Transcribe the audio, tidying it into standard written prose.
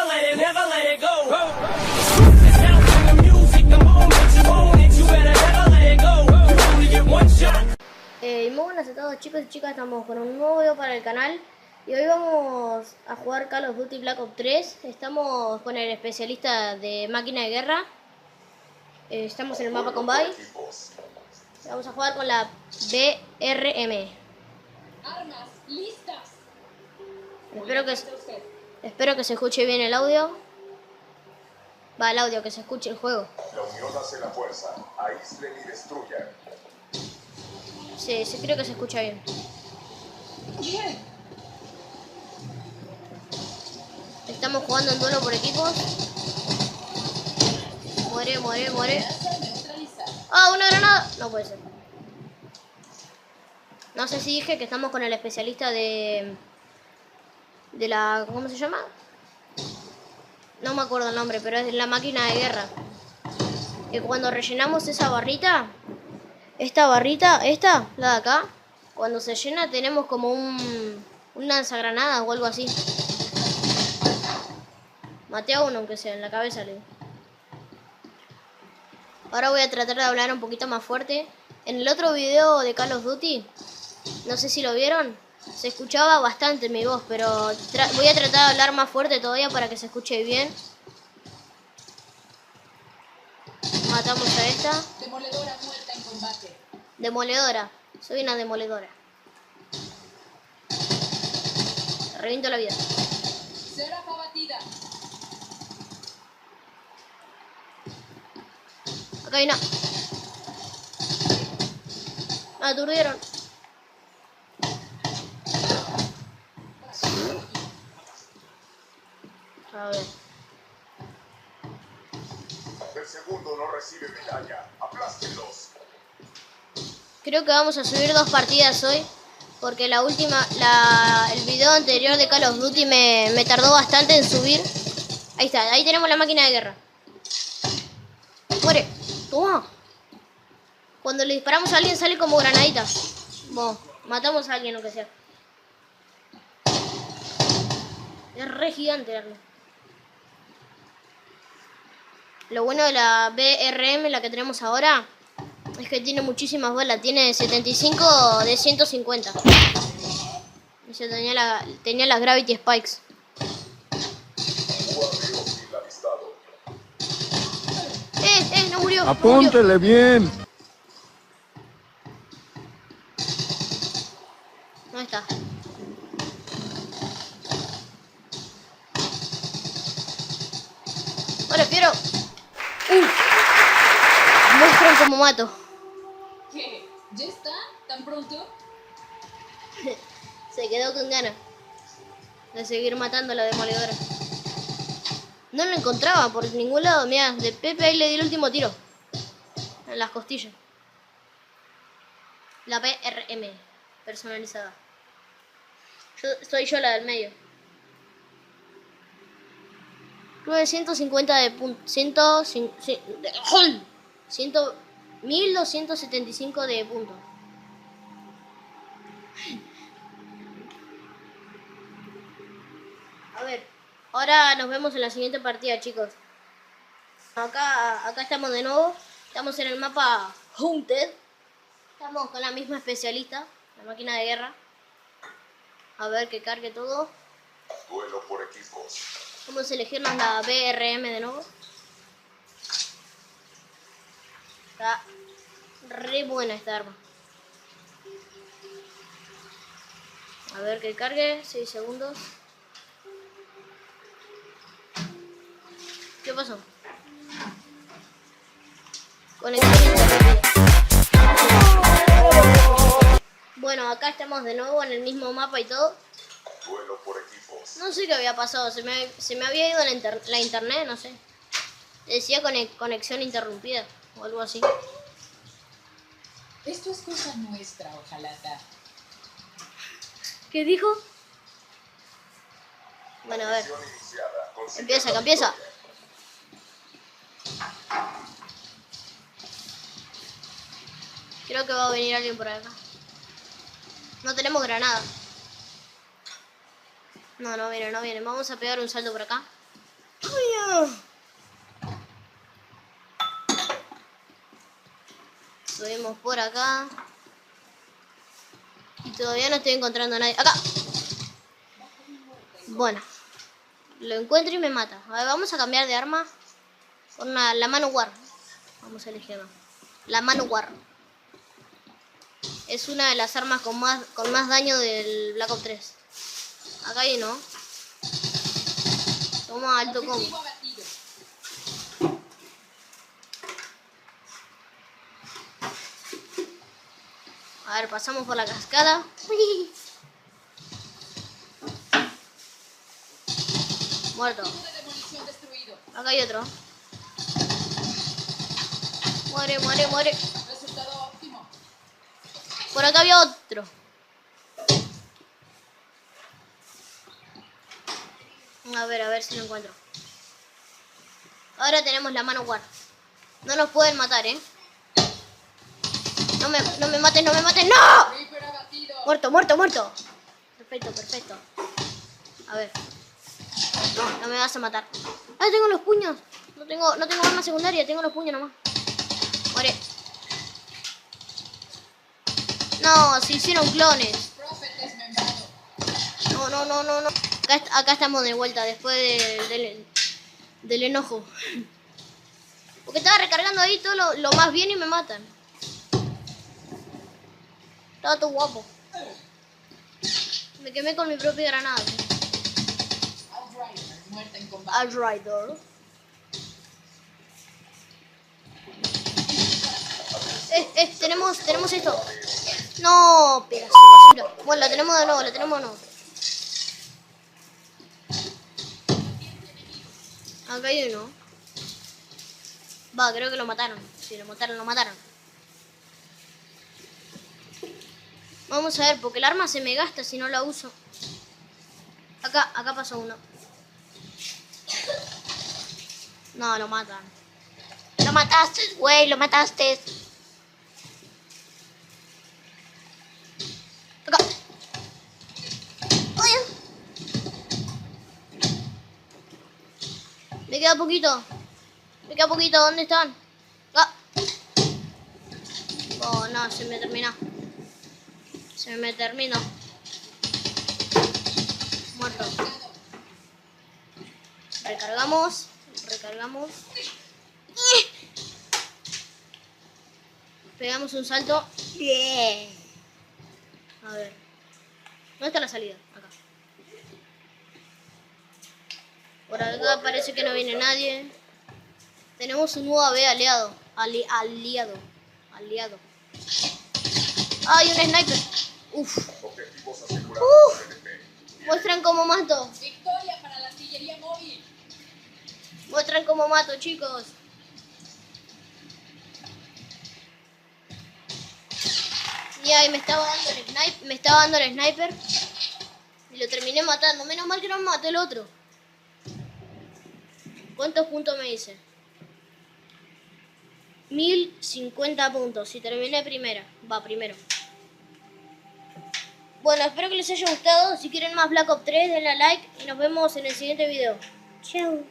never let it go. It's down to the music, the moment you own it, you better never let it go. You only get one shot. Muy buenas a todos chicos y chicas, estamos con un nuevo video para el canal. Y hoy vamos a jugar Call of Duty Black Ops 3. Estamos con el especialista de máquina de guerra. Estamos en el mapa Combine. Vamos a jugar con la BRM. Armas listas. Espero que se escuche bien el audio. Va, el audio, que se escuche el juego. La unión hace la fuerza. Aíslen y destruyan. Sí, creo que se escucha bien. Bien. Estamos jugando en duelo por equipos. Muere. ¡Ah, una granada! No puede ser. No sé si dije que estamos con el especialista de la... ¿Cómo se llama? No me acuerdo el nombre, pero es la máquina de guerra. Que cuando rellenamos esa barrita... Esta barrita, la de acá, cuando se llena tenemos como un lanzagranada o algo así. Maté a uno, aunque sea, en la cabeza le di. Ahora voy a tratar de hablar un poquito más fuerte. En el otro video de Call of Duty, no sé si lo vieron, se escuchaba bastante mi voz, pero voy a tratar de hablar más fuerte todavía para que se escuche bien. Matamos a esta. Demoledora muerta en combate. Demoledora. Soy una demoledora. Reviento la vida. Será abatida. Acá hay una. Me aturdieron. A ver. El segundo no recibe medalla. Aplástenlos. Creo que vamos a subir 2 partidas hoy. Porque la última, el video anterior de Call of Duty me tardó bastante en subir. Ahí está, ahí tenemos la máquina de guerra. Muere. Toma. Cuando le disparamos a alguien sale como granadita. Bueno, matamos a alguien aunque sea. Es re gigante el arma. Lo bueno de la BRM, la que tenemos ahora, es que tiene muchísimas balas. Tiene 75 de 150. Y se tenía las Gravity Spikes. No murió. Apúntele bien. ¿Dónde está? Hola, Fiero. Muestran cómo mato. ¿Qué? ¿Ya está? ¿Tan pronto? Se quedó con ganas de seguir matando a la demoledora. No lo encontraba por ningún lado. Mirá, de Pepe ahí le di el último tiro. En las costillas. La BRM personalizada. Soy yo la del medio. 950 de punto. 1275 de punto. A ver, ahora nos vemos en la siguiente partida, chicos. Acá estamos de nuevo. Estamos en el mapa Haunted. Estamos con la misma especialista, la máquina de guerra. A ver que cargue todo. Duelo por equipos. Vamos a elegirnos la BRM de nuevo. Está re buena esta arma. A ver que cargue, 6 segundos. ¿Qué pasó? Conexión interrumpida. Bueno, acá estamos de nuevo en el mismo mapa y todo. Duelo por equipos. No sé qué había pasado, se me había ido la internet, no sé. Decía conexión interrumpida o algo así. Esto es cosa nuestra, ojalata. ¿Qué dijo? Bueno, a ver. Misión iniciada. Consigue Empieza, la que empieza. victoria. Creo que va a venir alguien por acá. No tenemos granada. No viene. Vamos a pegar un salto por acá. Subimos por acá. Y todavía no estoy encontrando a nadie. ¡Acá! Bueno. Lo encuentro y me mata. A ver, vamos a cambiar de arma. Con la Manowar. Vamos a elegirla. La Manowar. Es una de las armas con más daño del Black Ops 3. Acá hay uno. Toma alto combo. Objetivo abatido. A ver, pasamos por la cascada. Muerto. Punto de demolición destruido. Acá hay otro. Muere, muere, muere. Resultado óptimo. Por acá había otro. A ver si lo encuentro. Ahora tenemos la Manowar. No nos pueden matar, ¿eh? No me maten, no me maten. ¡No! Reaper abatido. Muerto, muerto, muerto. Perfecto, perfecto. A ver. No me vas a matar. ¡Ah, tengo los puños! No tengo arma secundaria, tengo los puños nomás. Muere. No, se hicieron clones. Prophet desmembrado. No. Acá estamos de vuelta después del enojo. Porque estaba recargando ahí todo lo más bien y me matan. Estaba todo guapo. Me quemé con mi propia granada. Outrider muerta en combate. Outrider. Tenemos esto. No, pedazo de basura. Bueno, la tenemos de nuevo, Acá hay uno. Va, creo que lo mataron. Sí, lo mataron. Vamos a ver, porque el arma se me gasta si no la uso. Acá pasó uno. No, lo matan. Lo mataste, güey, lo mataste. Acá. Ay. Me queda poquito. ¿Dónde están? Acá. Oh, no, se me terminó. Muerto. Recargamos. Pegamos un salto. Bien. A ver. ¿Dónde está la salida? Acá. Por acá parece que no viene nadie. Tenemos un nuevo AB aliado. Aliado. ¡Ay, un sniper! Uf. Objetivos asegurados. Muestran cómo mato. Victoria para la artillería móvil. Muestran cómo mato, chicos. Y ahí me estaba dando el sniper. Y lo terminé matando. Menos mal que no me mató el otro. ¿Cuántos puntos me dice? 1050 puntos. Y terminé primero. Bueno, espero que les haya gustado. Si quieren más Black Ops 3, denle a like. Y nos vemos en el siguiente video. Chao.